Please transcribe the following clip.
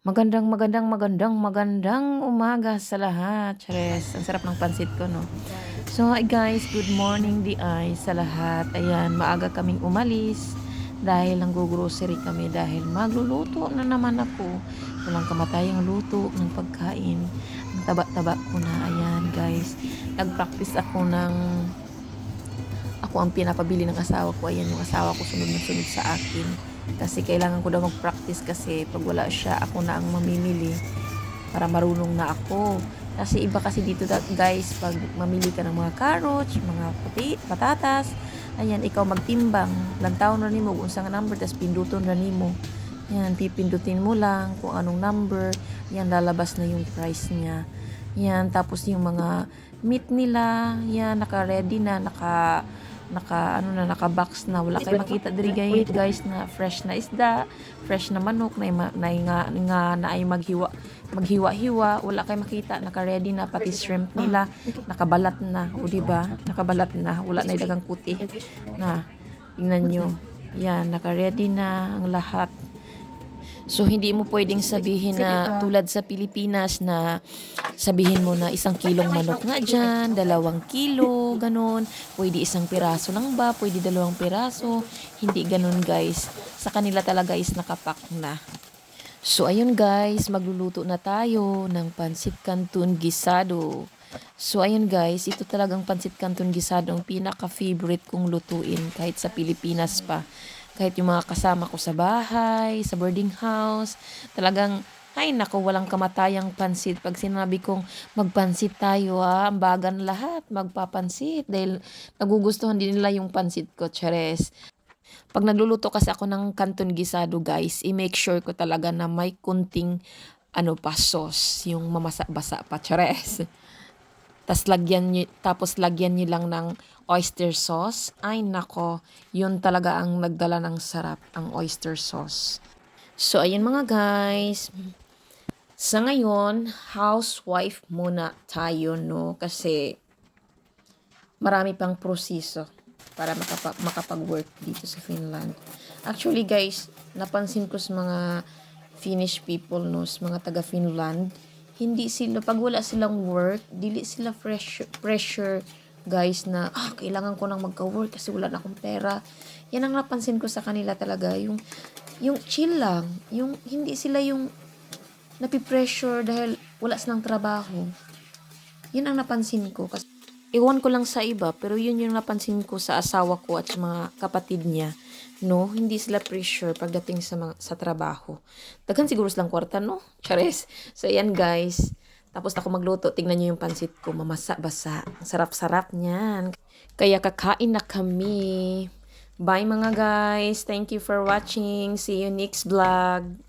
Magandang umaga sa lahat. Chares, ang sarap ng pansit ko, no? So, hi guys, good morning di ay sa lahat. Ayan, maaga kaming umalis dahil nanggo-grocery kami dahil magluluto na naman ako. Walang kamatayang luto ng pagkain. Ang taba-taba ko na. Ayan, guys. Nag-practice ako ang pinapabili ng asawa ko. Ayan, yung asawa ko sunod na sunod sa akin. Kasi kailangan ko daw mag-practice kasi pag wala siya, ako na ang mamimili para marunong na ako. Kasi iba kasi dito guys, pag mamili ka ng mga carrots, mga patatas, ayan, ikaw magtimbang. Lantaw na nimo kung unsang number, tas pinduton na nimo. Yan, pipindutin mo lang kung anong number. Yan, lalabas na yung price niya. Yan, tapos yung mga meat nila, yan, naka-ready na, naka-box na. Wala kayo makita diri guys na fresh na isda, fresh na manok na ay maghiwa-hiwa. Wala kayo makita, naka-ready na pati shrimp nila, nakabalat na. O di ba? Nakabalat na. Wala na idagang puti. Na, tingnan nyo. Yan, naka-ready na ang lahat. So, hindi mo pwedeng sabihin na tulad sa Pilipinas na sabihin mo na 1 kilong manok nga dyan, 2 kilo, ganun. Pwede 1 piraso lang ba? Pwede 2 piraso. Hindi ganun guys. Sa kanila talaga is nakapack na. So, ayun guys, magluluto na tayo ng pansit canton gisado. So, ayun guys, ito talagang pansit canton gisado ang pinaka-favorite kong lutuin kahit sa Pilipinas pa. Kahit yung mga kasama ko sa bahay, sa boarding house, talagang, ay nako, walang kamatayang pansit. Pag sinabi kong magpansit tayo ambagan lahat, magpapansit. Dahil nagugustuhan din nila yung pansit ko, chares. Pag nagluluto kasi ako ng canton gisado guys, i-make sure ko talaga na may kunting sauce, yung mamasa-basa pa, chares. Tapos lagyan niyo lang ng oyster sauce. Ay nako, yun talaga ang nagdala ng sarap, ang oyster sauce. So ayun mga guys, sa ngayon, housewife muna tayo, no? Kasi marami pang proseso para makapag-work dito sa Finland. Actually guys, napansin ko sa mga Finnish people, no, sa mga taga Finland, hindi sila, pag wala silang work, dili sila pressure guys na, kailangan ko nang magka-work kasi wala na akong pera. Yan ang napansin ko sa kanila talaga, yung chill lang, yung hindi sila yung napipressure dahil wala silang trabaho. Yun ang napansin ko. Kasi, iwan ko lang sa iba, pero yun yung napansin ko sa asawa ko at sa mga kapatid niya. No, hindi sila pressure pagdating sa trabaho. Daghan siguro silang kwarta, no? Chares. So, ayan guys. Tapos ako magluto. Tingnan nyo yung pansit ko. Mamasa-basa. Ang sarap-sarap niyan. Kaya kakain na kami. Bye mga guys. Thank you for watching. See you next vlog.